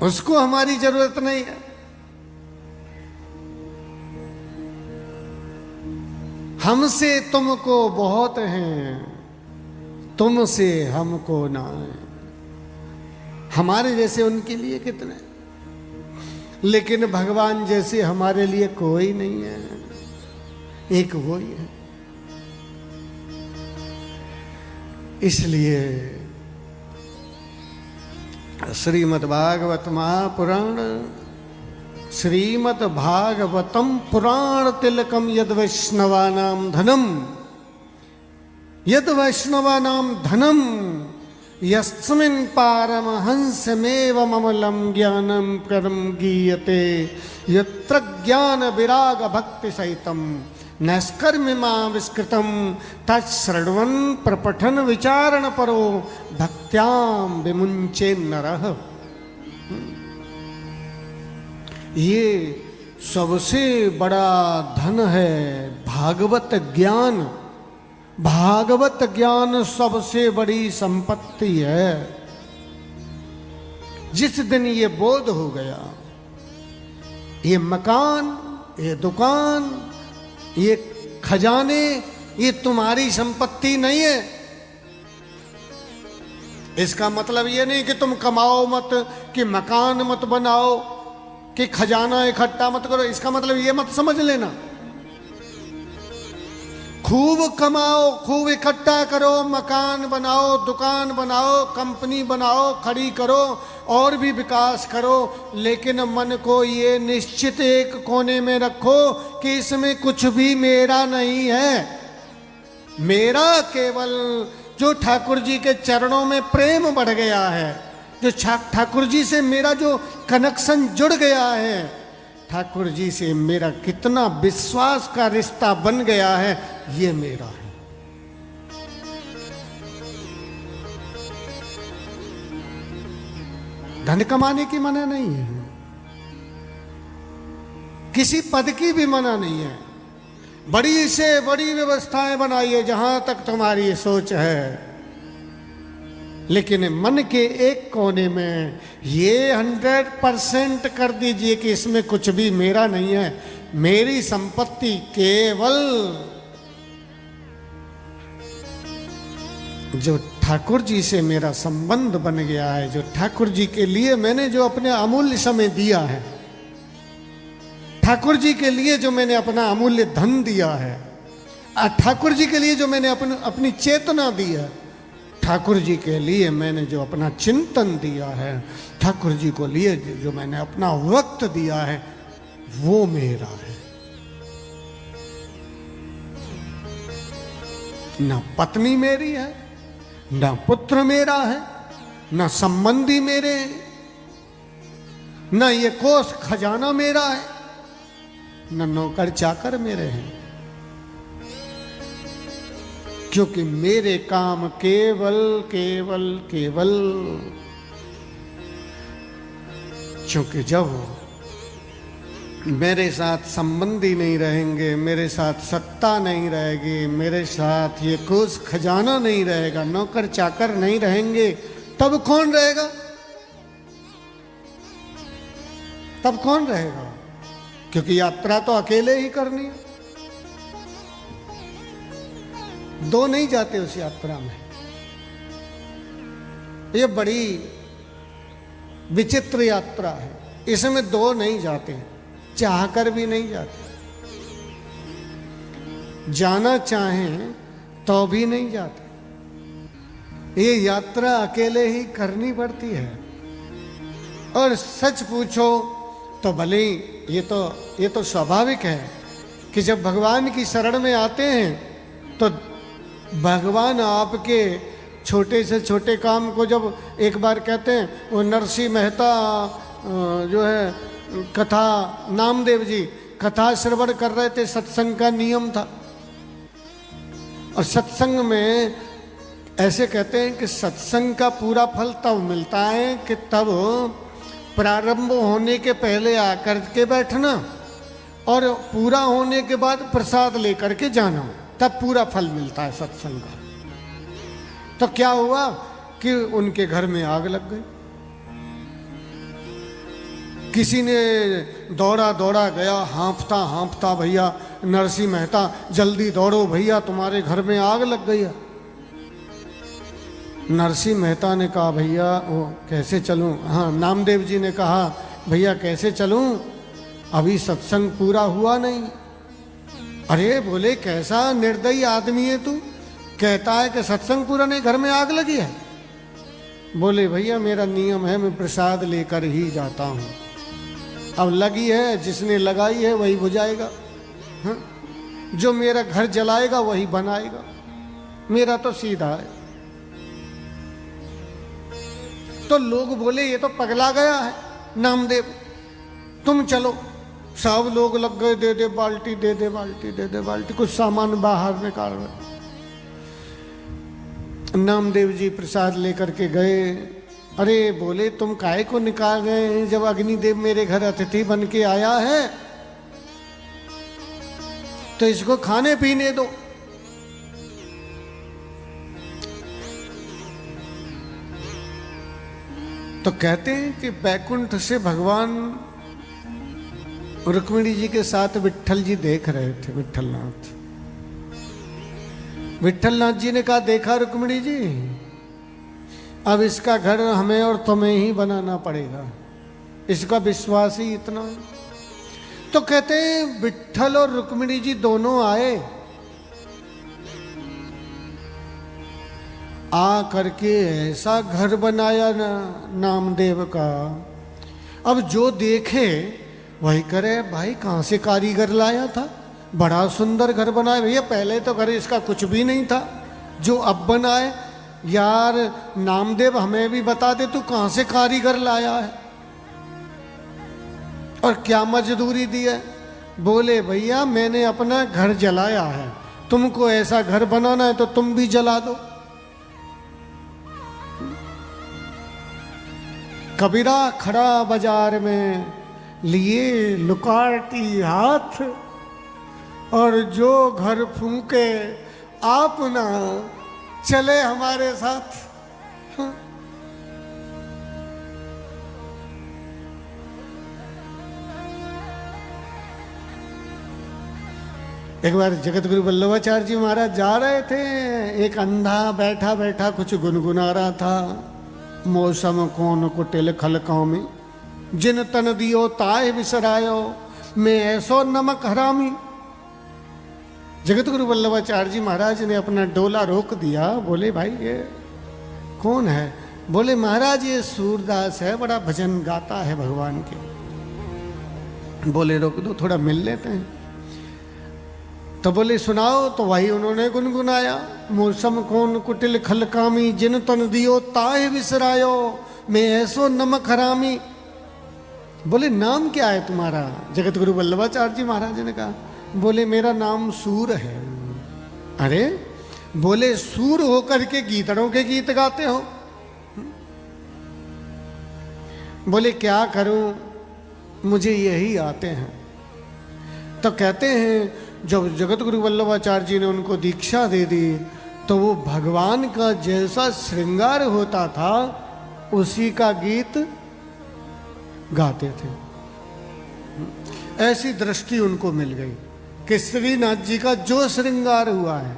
उसको हमारी जरूरत नहीं है। हमसे तुमको बहुत हैं, तुमसे हमको ना है। हमारे जैसे उनके लिए कितने, लेकिन भगवान जैसे हमारे लिए कोई नहीं है, एक वो ही है। इसलिए श्रीमद्भागवत महापुराण, श्रीमद्भागवतम पुराण तिलकम यद वैष्णवानाम धनम, यद वैष्णवानाम धनम यस्मिन् पारमहंसमेव ममलम ज्ञानम परम गीयते यत्र ज्ञान विराग भक्ति सहितम नैष्कर्म्यमा विस्कृतम तच्छ्रवन् प्रपठन विचारण परो भक्त्याम विमुञ्चे नरः। ये सबसे बड़ा धन है भागवत ज्ञान। भागवत ज्ञान सबसे बड़ी संपत्ति है। जिस दिन ये बोध हो गया, ये मकान, ये दुकान, ये खजाने, ये तुम्हारी संपत्ति नहीं है। इसका मतलब ये नहीं कि तुम कमाओ मत, कि मकान मत बनाओ, कि खजाना इकट्ठा मत करो। इसका मतलब ये मत समझ लेना। खूब कमाओ, खूब इकट्ठा करो, मकान बनाओ, दुकान बनाओ, कंपनी बनाओ, खड़ी करो और भी विकास करो, लेकिन मन को ये निश्चित एक कोने में रखो कि इसमें कुछ भी मेरा नहीं है। मेरा केवल जो ठाकुर जी के चरणों में प्रेम बढ़ गया है, जो ठाकुर जी से मेरा जो कनेक्शन जुड़ गया है, ठाकुर जी से मेरा कितना विश्वास का रिश्ता बन गया है, ये मेरा है। धन कमाने की मना नहीं है, किसी पद की भी मना नहीं है। बड़ी से बड़ी व्यवस्थाएं बनाइए जहां तक तुम्हारी सोच है, लेकिन मन के एक कोने में ये 100% कर दीजिए कि इसमें कुछ भी मेरा नहीं है। मेरी संपत्ति केवल जो ठाकुर जी से मेरा संबंध बन गया है, जो ठाकुर जी के लिए मैंने जो अपने अमूल्य समय दिया है, ठाकुर जी के लिए जो मैंने अपना अमूल्य धन दिया है, ठाकुर जी के लिए जो मैंने अपनी चेतना दी है, ठाकुर जी के लिए मैंने जो अपना चिंतन दिया है, ठाकुर जी को लिए जो मैंने अपना वक्त दिया है, वो मेरा है। ना पत्नी मेरी है, ना पुत्र मेरा है, ना संबंधी मेरे हैं, ना ये कोष खजाना मेरा है, ना नौकर चाकर मेरे हैं। क्योंकि मेरे काम केवल केवल केवल, क्योंकि जब मेरे साथ संबंधी नहीं रहेंगे, मेरे साथ सत्ता नहीं रहेगी, मेरे साथ ये कुछ खजाना नहीं रहेगा, नौकर चाकर नहीं रहेंगे, तब कौन रहेगा? तब कौन रहेगा? क्योंकि यात्रा तो अकेले ही करनी है, दो नहीं जाते उस यात्रा में। ये बड़ी विचित्र यात्रा है, इसमें दो नहीं जाते, चाहकर भी नहीं जाते, जाना चाहें तो भी नहीं जाते। ये यात्रा अकेले ही करनी पड़ती है। और सच पूछो तो भले ये तो स्वाभाविक है कि जब भगवान की शरण में आते हैं तो भगवान आपके छोटे से छोटे काम को जब एक बार कहते हैं, वो नरसिंह मेहता जो है कथा, नामदेव जी कथा श्रवण कर रहे थे, सत्संग का नियम था। और सत्संग में ऐसे कहते हैं कि सत्संग का पूरा फल तब मिलता है कि तब प्रारंभ होने के पहले आकर के बैठना और पूरा होने के बाद प्रसाद लेकर के जाना, तब पूरा फल मिलता है सत्संग का। तो क्या हुआ कि उनके घर में आग लग गई। किसी ने दौड़ा दौड़ा गया, हाँफता हाँफता, भैया नरसिंह मेहता जल्दी दौड़ो भैया, तुम्हारे घर में आग लग गई है। नरसिंह मेहता ने कहा भैया वो कैसे चलूं? हाँ, नामदेव जी ने कहा भैया कैसे चलूं, अभी सत्संग पूरा हुआ नहीं। अरे बोले कैसा निर्दयी आदमी है तू, कहता है कि सत्संग पूरा नहीं, घर में आग लगी है। बोले भैया मेरा नियम है, मैं प्रसाद लेकर ही जाता हूं। अब लगी है, जिसने लगाई है वही बुझाएगा, हाँ? जो मेरा घर जलाएगा वही बनाएगा, मेरा तो सीधा है। तो लोग बोले ये तो पगला गया है नामदेव, तुम चलो। सब लोग लग गए, दे दे बाल्टी, दे दे बाल्टी, दे दे बाल्टी, कुछ सामान बाहर निकाल रहे। नामदेव जी प्रसाद लेकर के गए। अरे बोले तुम काहे को निकाल गए हैं, जब अग्निदेव मेरे घर अतिथि बन के आया है तो इसको खाने पीने दो। तो कहते हैं कि बैकुंठ से भगवान रुक्मिणी जी के साथ विट्ठल जी देख रहे थे। विट्ठलनाथ जी ने कहा देखा रुक्मिणी जी, अब इसका घर हमें और तुम्हें ही बनाना पड़ेगा, इसका विश्वास ही इतना। तो कहते हैं विट्ठल और रुक्मिणी जी दोनों आए, आ करके ऐसा घर बनाया ना नामदेव का। अब जो देखे वही करे, भाई कहाँ से कारीगर लाया था, बड़ा सुंदर घर बनाया भैया, पहले तो घर इसका कुछ भी नहीं था जो अब बनाए। यार नामदेव हमें भी बता दे तू कहाँ से कारीगर लाया है और क्या मजदूरी दी है। बोले भैया मैंने अपना घर जलाया है, तुमको ऐसा घर बनाना है तो तुम भी जला दो। कबीरा खड़ा बाजार में लिए लुकाटी हाथ, और जो घर फूके आप ना चले हमारे साथ। हाँ। एक बार जगत गुरु वल्लभाचार्य जी महाराज जा रहे थे, एक अंधा बैठा बैठा कुछ गुनगुना रहा था। मौसम कौन कुटिल खलकाओं में, जिन तन दियो ताए बिसरायो, मैं ऐसो नमक हरामी। जगत गुरु वल्लभाचार्य जी महाराज ने अपना डोला रोक दिया। बोले भाई ये कौन है? बोले महाराज ये सूरदास है, बड़ा भजन गाता है भगवान के। बोले रोक दो, थोड़ा मिल लेते हैं। तो बोले सुनाओ। तो वही उन्होंने गुनगुनाया, मौसम कौन कुटिल खलकामी, जिन तन दियो ताहे बिसरायो, मैं ऐसो नमक हरामी। बोले नाम क्या है तुम्हारा? जगत गुरु वल्लभाचार्य जी महाराज ने कहा, बोले मेरा नाम सूर है। अरे बोले सूर होकर के गीतड़ों के गीत गाते हो? बोले क्या करूं, मुझे यही आते हैं। तो कहते हैं जब जगत गुरु वल्लभाचार्य जी ने उनको दीक्षा दे दी तो वो भगवान का जैसा श्रृंगार होता था उसी का गीत गाते थे। ऐसी दृष्टि उनको मिल गई कि श्रीनाथ जी का जो श्रृंगार हुआ है